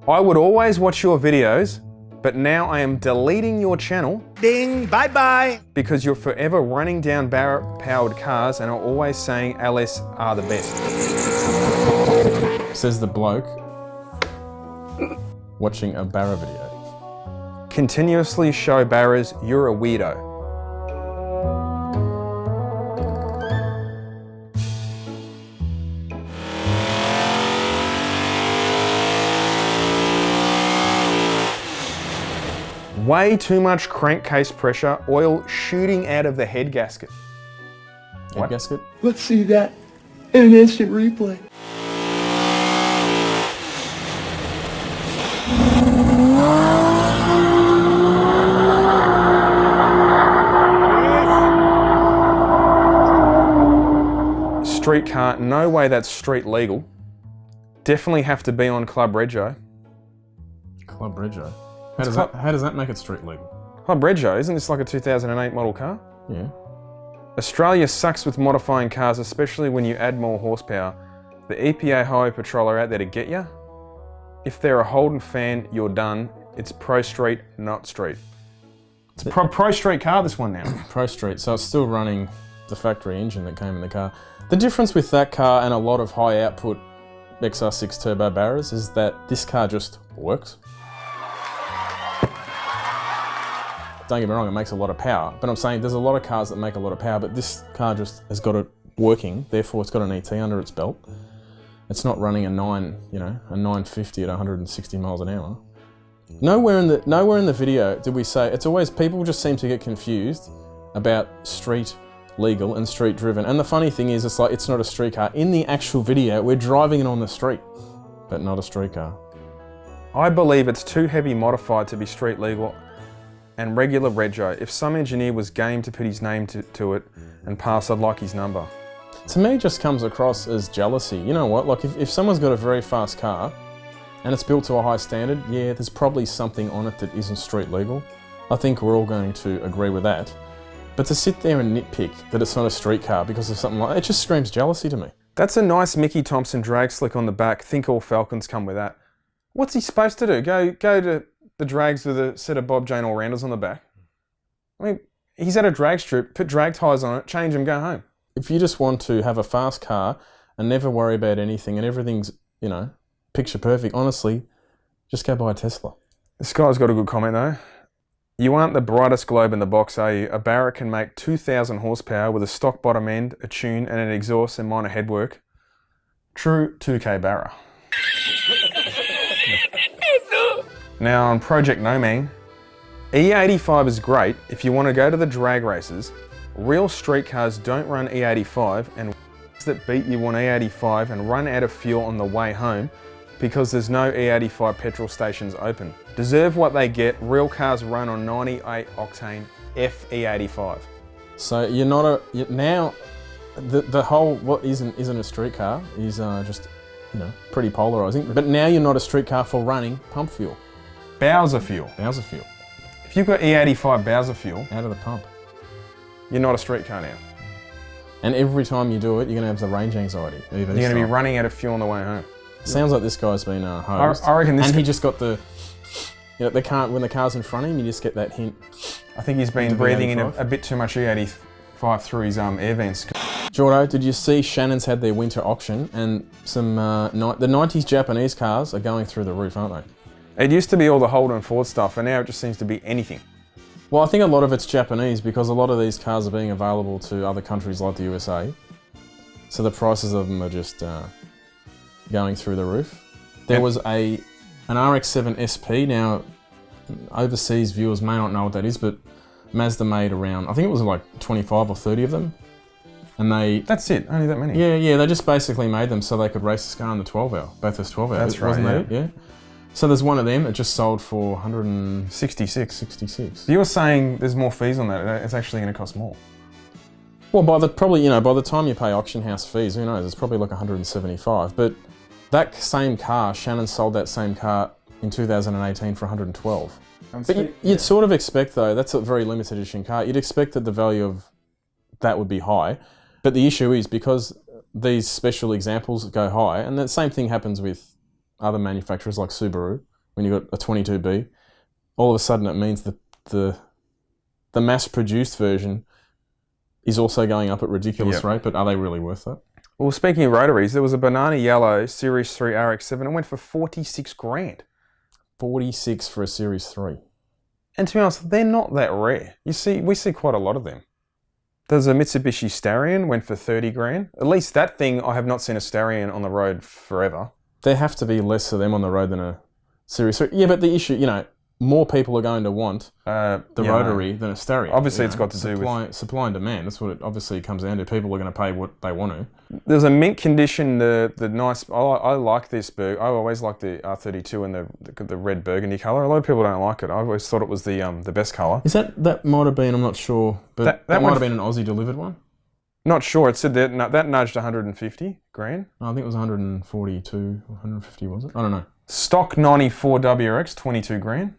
I would always watch your videos, but now I am deleting your channel. Ding, bye-bye. Because you're forever running down Barra-powered cars and are always saying LS are the best. Says the bloke watching a Barra video. Continuously show Barras you're a weirdo. Way too much crankcase pressure, oil shooting out of the head gasket. Head gasket? Let's see that in an instant replay. Street car, no way that's street legal. Definitely have to be on Club Rego. Club Rego? How does that make it street legal? Club Rego, isn't this like a 2008 model car? Yeah. Australia sucks with modifying cars, especially when you add more horsepower. The EPA Highway Patrol are out there to get you. If they're a Holden fan, you're done. It's pro street, not street. It's a pro street car, this one now. Pro street, so it's still running the factory engine that came in the car. The difference with that car and a lot of high output XR6 turbo Barras is that this car just works. Don't get me wrong, it makes a lot of power, but I'm saying there's a lot of cars that make a lot of power, but this car just has got it working, therefore it's got an ET under its belt. It's not running a 950 at 160 miles an hour. Nowhere in the video did we say, it's always, people just seem to get confused about street legal and street driven. And the funny thing is, it's like, it's not a street car. In the actual video, we're driving it on the street, but not a street car. I believe it's too heavy modified to be street legal and regular rego. If some engineer was game to put his name to it and pass, I'd like his number. To me, it just comes across as jealousy. You know what, like if someone's got a very fast car and it's built to a high standard, yeah, there's probably something on it that isn't street legal. I think we're all going to agree with that. But to sit there and nitpick that it's not a street car because of something like that, it just screams jealousy to me. That's a nice Mickey Thompson drag slick on the back. Think all Falcons come with that. What's he supposed to do? Go to the drags with a set of Bob Jane all-rounders on the back? I mean, he's at a drag strip, put drag tyres on it, change them, go home. If you just want to have a fast car and never worry about anything and everything's, you know, picture perfect, honestly, just go buy a Tesla. This guy's got a good comment though. You aren't the brightest globe in the box, are you? A Barra can make 2,000 horsepower with a stock bottom end, a tune and an exhaust and minor headwork. True 2K Barra. Now on Project No Man, E85 is great if you want to go to the drag races. Real street cars don't run E85 and that beat you on E85 and run out of fuel on the way home because there's no E85 petrol stations open. Deserve what they get. Real cars run on 98 octane FE85. So you're not now the whole what isn't a street car is just, you know, pretty polarizing. But now you're not a street car for running pump fuel. Bowser fuel. Bowser fuel. If you've got E85 Bowser fuel out of the pump, you're not a street car now. And every time you do it, you're going to have the range anxiety. You're going to be running out of fuel on the way home. Sounds like this guy's been hosed. I reckon this. And he just got the, you know, when the car's in front of him, you just get that hint. I think he's been breathing in a bit too much E85 through his air vents. Jordo, did you see Shannon's had their winter auction and some the 90s Japanese cars are going through the roof, aren't they? It used to be all the Holden Ford stuff, and now it just seems to be anything. Well, I think a lot of it's Japanese because a lot of these cars are being available to other countries like the USA. So the prices of them are just going through the roof. There was an RX-7 SP. Now, overseas viewers may not know what that is, but Mazda made around, I think it was like 25 or 30 of them. And they... That's it, only that many. Yeah, they just basically made them so they could race this car in the 12-hour, Bathurst 12-hour. That's right, wasn't that it? Yeah. So there's one of them, it just sold for 166. You were saying there's more fees on that, it's actually going to cost more. Well, by the time you pay auction house fees, who knows, it's probably like 175. But that same car, Shannon sold that same car in 2018 for 112. But you'd sort of expect though, that's a very limited edition car, you'd expect that the value of that would be high. But the issue is because these special examples go high, and the same thing happens with other manufacturers like Subaru, when you've got a 22B, all of a sudden it means that the mass-produced version is also going up at ridiculous rate, but are they really worth that? Well, speaking of rotaries, there was a banana yellow Series 3 RX-7. It went for 46 grand. 46 for a Series 3. And to be honest, they're not that rare. We see quite a lot of them. There's a Mitsubishi Starion, went for 30 grand. At least that thing, I have not seen a Starion on the road forever. There have to be less of them on the road than a Series 3. Yeah, but the issue, more people are going to want the rotary than a stereo. Obviously, it's got to do with supply and demand. That's what it obviously comes down to. People are going to pay what they want to. There's a mint condition, the nice. I like this I always liked the R32 and the red burgundy color. A lot of people don't like it. I always thought it was the best color. Is that might have been? I'm not sure, but that might have been an Aussie delivered one. Not sure. It said that nudged 150 grand. I think it was 142, 150 was it? I don't know. Stock 94 WRX 22 grand.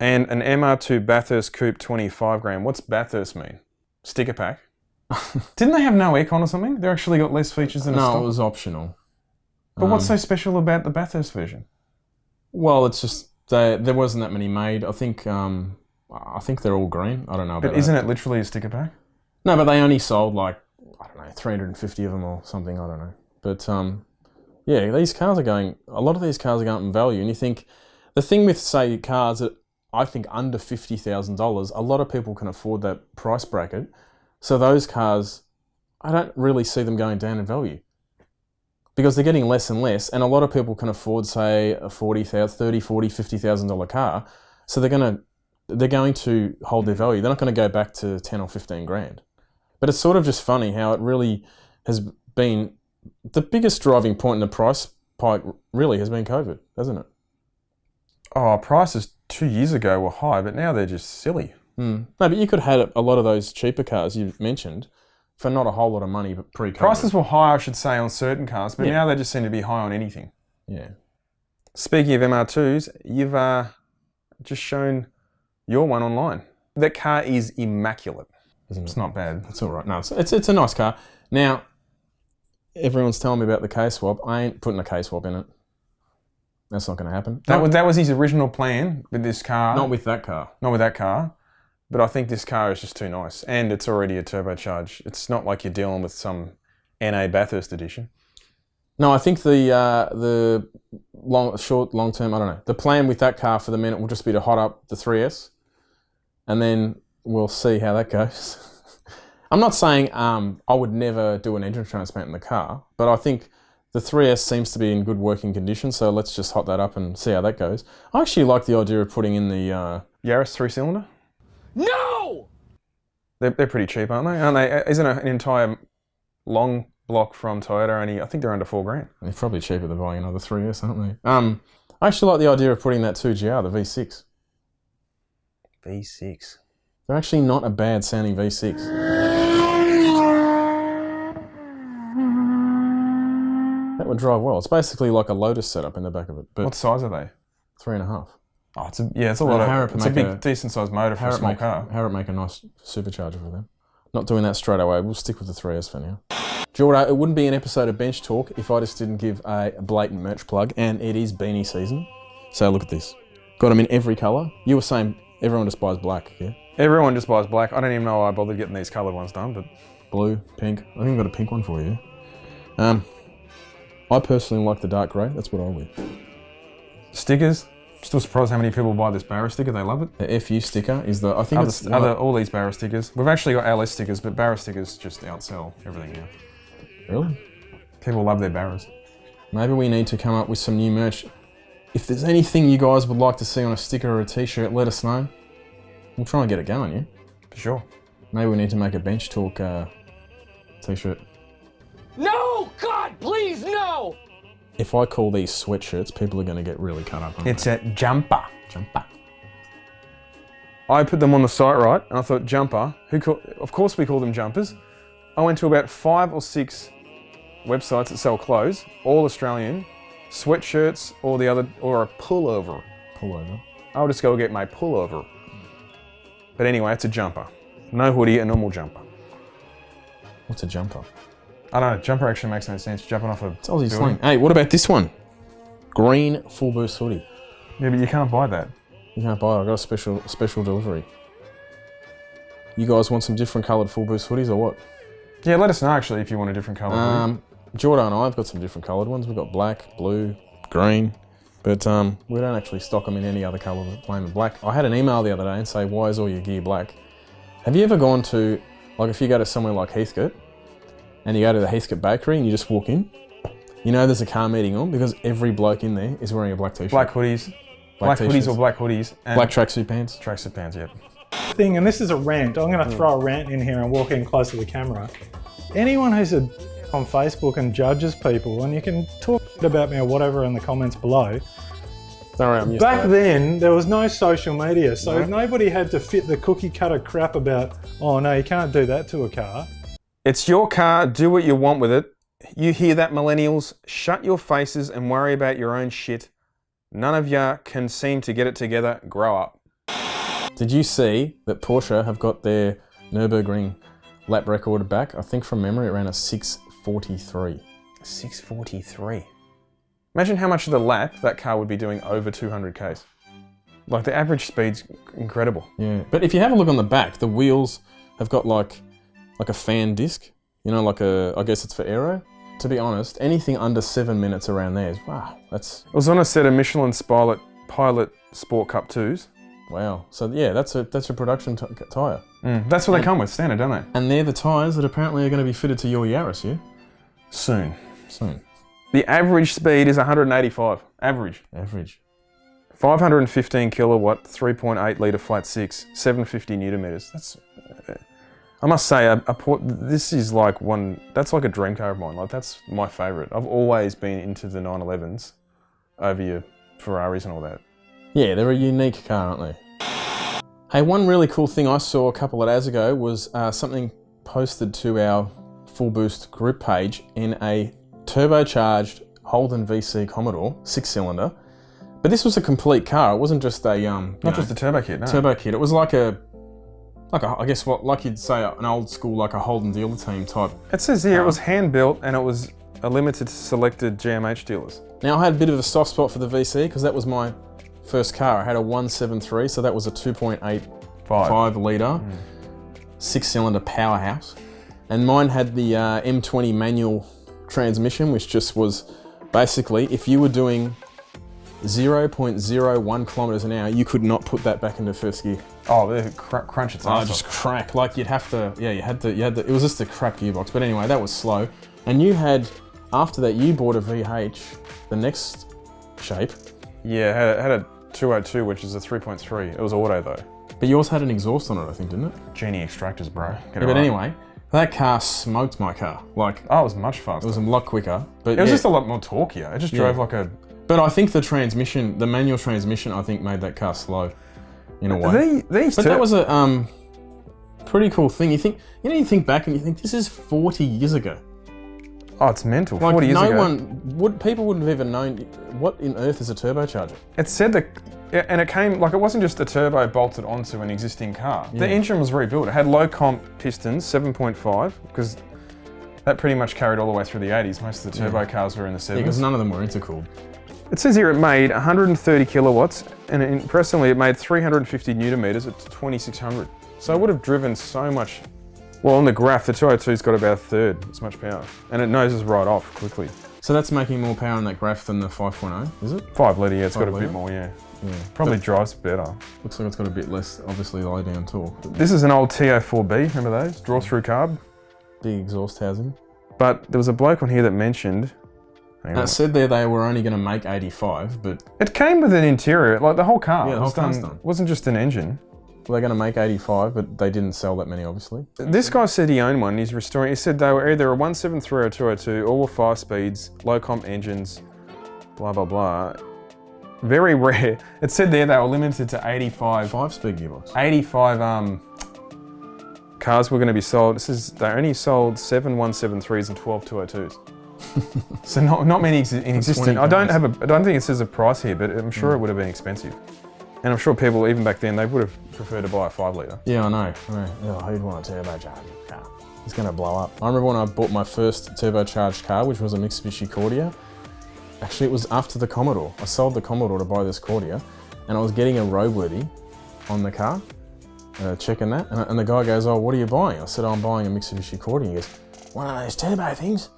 And an MR2 Bathurst Coupe 25 grand. What's Bathurst mean? Sticker pack. Didn't they have no aircon or something? They actually got less features than a stock. No, it was optional. But what's so special about the Bathurst version? Well, it's just there wasn't that many made. I think they're all green. I don't know about But isn't it literally a sticker pack? No, but they only sold 350 of them or something. I don't know. But yeah, these cars are going. A lot of these cars are going up in value, and you think the thing with say cars that I think under $50,000, a lot of people can afford that price bracket. So those cars, I don't really see them going down in value because they're getting less and less, and a lot of people can afford, say, a $50,000 car. So they're going to hold their value. They're not going to go back to 10 or 15 grand. But it's sort of just funny how it really has been the biggest driving point in the price pike. Really has been COVID, hasn't it? Oh, prices 2 years ago were high, but now they're just silly. No, but you could have had a lot of those cheaper cars you mentioned for not a whole lot of money, but pre-COVID. Prices were high, I should say, on certain cars, but now they just seem to be high on anything. Yeah. Speaking of MR2s, you've just shown your one online. That car is immaculate. Isn't it? It's not bad. It's all right. No, it's a nice car. Now, everyone's telling me about the K-swap. I ain't putting a K-swap in it. That's not going to happen. That was his original plan with this car. Not with that car. Not with that car. But I think this car is just too nice. And it's already a turbocharged. It's not like you're dealing with some NA Bathurst edition. No, I think the long term, I don't know. The plan with that car for the minute will just be to hot up the 3S. And then we'll see how that goes. I'm not saying I would never do an engine transplant in the car, but I think the 3S seems to be in good working condition, so let's just hot that up and see how that goes. I actually like the idea of putting in the Yaris 3-cylinder? No! They're pretty cheap, aren't they? Aren't they? Isn't an entire long block from Toyota only, I think they're under $4,000. They're probably cheaper than buying another 3S, aren't they? I actually like the idea of putting that 2GR, the V6. V6. They're actually not a bad sounding V6. That would drive well. It's basically like a Lotus setup in the back of it. But What size are they? 3.5. Oh, it's a lot of. It's a big, decent sized motor for a small car. Harrop make a nice supercharger for them. Not doing that straight away. We'll stick with the 3S for now. Jordo, it wouldn't be an episode of Bench Talk if I just didn't give a blatant merch plug, and it is beanie season. So look at this. Got them in every colour. You were saying everyone just buys black, yeah? Everyone just buys black. I don't even know why I bothered getting these coloured ones done, but blue, pink. I think I've got a pink one for you. I personally like the dark grey. That's what I wear. Stickers. Still surprised how many people buy this Barra sticker. They love it. The FU sticker is the. I think it's all these Barra stickers. We've actually got LS stickers, but Barra stickers just outsell everything now. Really? People love their Barras. Maybe we need to come up with some new merch. If there's anything you guys would like to see on a sticker or a t-shirt, let us know. We'll try and get it going, yeah? For sure. Maybe we need to make a Bench Talk t-shirt. No! God, please, no! If I call these sweatshirts, people are going to get really cut up. It's a jumper. Jumper. I put them on the site, right? And I thought, jumper. Of course we call them jumpers. I went to about 5 or 6 websites that sell clothes, all Australian, sweatshirts or a pullover. Pullover. I'll just go get my pullover. But anyway, it's a jumper. No hoodie, a normal jumper. What's a jumper? I don't know, jumper actually makes no sense. Jumping off a It's Aussie slang. Hey, what about this one? Green full boost hoodie. Yeah, but you can't buy that. You can't buy it. I got a special delivery. You guys want some different coloured full boost hoodies or what? Yeah, let us know actually if you want a different colour hoodie. Jordan and I have got some different coloured ones. We've got black, blue, green, but we don't actually stock them in any other colour than black. I had an email the other day and say, why is all your gear black? Have you ever gone to, like if you go to somewhere like Heathcote, and you go to the Heathcote Bakery and you just walk in, you know there's a car meeting on because every bloke in there is wearing a black t-shirt. Black hoodies. Black hoodies or black hoodies. And black tracksuit pants. Tracksuit pants, yeah. Thing, and this is a rant. I'm going to throw a rant in here and walk in close to the camera. Anyone who's on Facebook and judges people, and you can talk about me or whatever in the comments below. Sorry, I'm used Back to that. then, there was no social media, so nobody had to fit the cookie cutter crap about, oh no, you can't do that to a car. It's your car, do what you want with it. You hear that, millennials? Shut your faces and worry about your own shit. None of ya can seem to get it together. Grow up. Did you see that Porsche have got their Nürburgring lap record back? I think from memory it ran a 6:43. 6:43. Imagine how much of the lap that car would be doing over 200 k's. Like the average speed's incredible. Yeah, but if you have a look on the back, the wheels have got like a fan disc. You know, like I guess it's for aero. To be honest, anything under 7 minutes around there is, wow, that's... It was on a set of Michelin Pilot Sport Cup 2s. Wow. So yeah, that's a production tyre. That's what they come with, standard, don't they? And they're the tyres that apparently are going to be fitted to your Yaris, yeah? Soon. Soon. The average speed is 185. Average. 515 kilowatt, 3.8 litre flat six, 750 newton meters. That's... I must say, this is like that's like a dream car of mine. Like that's my favourite. I've always been into the 911s over your Ferraris and all that. Yeah, they're a unique car, aren't they? Hey, one really cool thing I saw a couple of days ago was something posted to our Full Boost group page in a turbocharged Holden VC Commodore, 6-cylinder. But this was a complete car. It wasn't just a not just a turbo kit, no. Turbo kit. It was like I guess like you'd say an old school, like a Holden dealer team type. It says here it was hand built and it was a limited to selected GMH dealers. Now I had a bit of a soft spot for the VC because that was my first car. I had a 173, so that was a 2.85 litre, 6-cylinder powerhouse. And mine had the M20 manual transmission, which just was basically, if you were doing 0.01 kilometers an hour, you could not put that back into first gear. Oh, they crunch its ass just off. crack. Like you'd have to, yeah, you had to, it was just a crap gearbox. But anyway, that was slow. And you had, after that, you bought a VH, the next shape. Yeah, it had a 202, which is a 3.3. It was auto though. But yours had an exhaust on it, I think, didn't it? Genie extractors, bro. Yeah, but anyway, that car smoked my car. Like, oh, it was much faster. It was a lot quicker. But it was just a lot more torqueier. It just drove like a... But I think the transmission, the manual transmission, I think made that car slow, in a way. But that was a pretty cool thing. You think back and you think, this is 40 years ago. Oh, it's mental. Like 40 years ago. People wouldn't have even known what in earth is a turbocharger. It said that, and it came, like it wasn't just a turbo bolted onto an existing car. The engine was rebuilt. It had low comp pistons, 7.5, because that pretty much carried all the way through the 80s. Most of the turbo cars were in the 70s. Yeah, because none of them were intercooled. It says here it made 130 kilowatts, and impressively it made 350 newton meters at 2600. So it would have driven so much. Well, on the graph, the 202's got about a third as much power, and it noses right off quickly. So that's making more power in that graph than the 5.0, is it? 5 litre, yeah, it's got a bit more, yeah. Probably drives better. Looks like it's got a bit less, obviously, low down torque. This is an old TO4B, remember those? Draw-through carb. Big exhaust housing. But there was a bloke on here that mentioned... It said there they were only going to make 85, but... It came with an interior, like the whole car. Yeah, the whole car's done. It wasn't just an engine. Well, they're going to make 85, but they didn't sell that many, obviously. This guy said he owned one, he's restoring. He said they were either a 173 or a 202, all were 5 speeds, low comp engines, blah, blah, blah. Very rare. It said there they were limited to 85. 5-speed gearbox. 85 cars were going to be sold. It says they only sold 7 173s and 12 202s. So not many in existence. I don't think it says a price here, but I'm sure it would have been expensive. And I'm sure people, even back then, they would have preferred to buy a 5 litre. Yeah, I know. Oh, who'd want a turbocharged car? It's going to blow up. I remember when I bought my first turbocharged car, which was a Mitsubishi Cordia. Actually, it was after the Commodore. I sold the Commodore to buy this Cordia, and I was getting a roadworthy on the car, checking that, and the guy goes, "Oh, what are you buying?" I said, "Oh, I'm buying a Mitsubishi Cordia." He goes, "One of those turbo things?"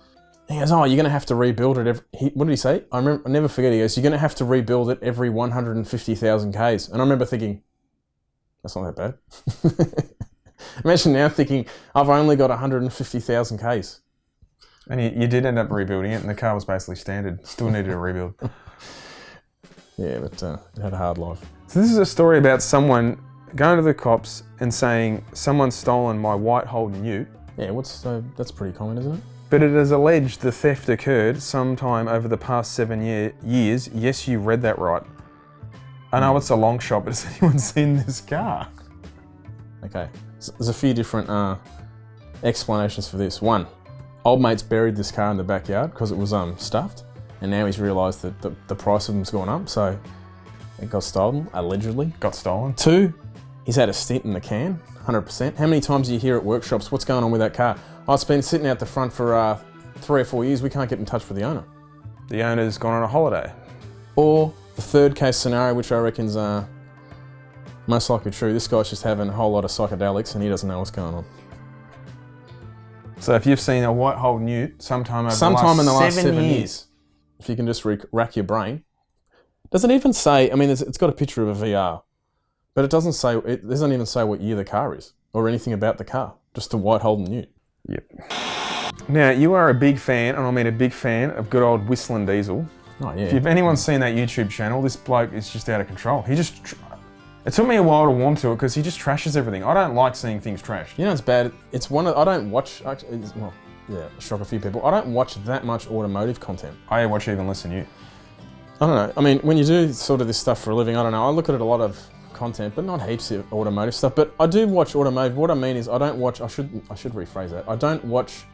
He goes, "Oh, you're going to have to rebuild it every..." What did he say? I never forget. He goes, "You're going to have to rebuild it every 150,000 Ks." And I remember thinking, that's not that bad. Imagine now thinking, I've only got 150,000 Ks. And you did end up rebuilding it, and the car was basically standard. Still needed a rebuild. Yeah, but it had a hard life. So this is a story about someone going to the cops and saying, someone's stolen my white Holden Ute. Yeah, that's pretty common, isn't it? But it is alleged the theft occurred sometime over the past 7 years. Yes, you read that right. I know it's a long shot, but has anyone seen this car? Okay, so there's a few different explanations for this. One, old mate's buried this car in the backyard because it was stuffed, and now he's realised that the price of them's gone up, so it got stolen, allegedly. Got stolen. Two, he's had a stint in the can, 100%. How many times do you hear at workshops, what's going on with that car? Oh, it's been sitting out the front for 3 or 4 years, we can't get in touch with the owner. The owner's gone on a holiday. Or the third case scenario, which I reckon's most likely true, this guy's just having a whole lot of psychedelics and he doesn't know what's going on. So if you've seen a white Holden Ute sometime in the last 7 years, if you can just rack your brain. Does it even say, I mean, it's got a picture of a VR, but it doesn't even say what year the car is or anything about the car, just a white Holden Ute. Yep. Now, you are a big fan, and I mean a big fan, of good old WhistlinDiesel. Oh, yeah. If anyone's seen that YouTube channel, this bloke is just out of control. It took me a while to warm to it because he just trashes everything. I don't like seeing things trashed. You know, it's bad. I don't watch, shock a few people. I don't watch that much automotive content. I watch even less than you. I don't know. I mean, when you do sort of this stuff for a living, I don't know. I look at a lot of content, but not heaps of automotive stuff. But I do watch automotive. What I mean is I don't watch, I should rephrase that. I don't watch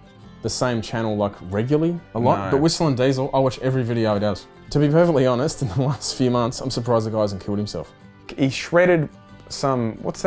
the same channel like regularly a lot, but WhistlinDiesel, I watch every video he does. To be perfectly honest, in the last few months, I'm surprised the guy hasn't killed himself. He shredded some, what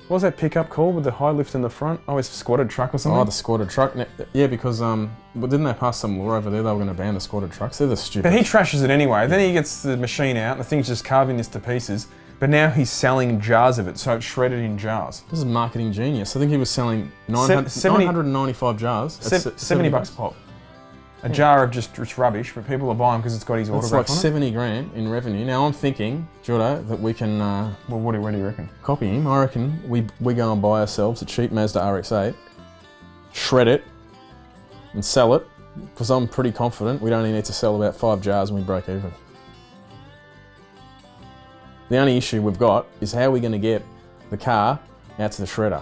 was that pickup called with the high lift in the front? Oh, it's a squatted truck or something? Oh, the squatted truck. Yeah, because didn't they pass some law over there? They were going to ban the squatted trucks. They're the stupid. But he trashes it anyway. Then he gets the machine out, and the thing's just carving this to pieces. But now he's selling jars of it, so it's shredded in jars. This is marketing genius. I think he was selling 995 jars. $70 a pop. A jar of just rubbish, but people are buying because it's got his autograph on it. It's like 70 grand in revenue. Now I'm thinking, Jordo, that we can... well, what do you reckon? Copy him. I reckon we go and buy ourselves a cheap Mazda RX-8, shred it, and sell it, because I'm pretty confident we only need to sell about 5 jars and we break even. The only issue we've got is how we're going to get the car out to the shredder.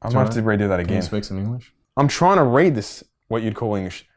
I might have to redo that again. Can you speak some English? I'm trying to read this, what you'd call English.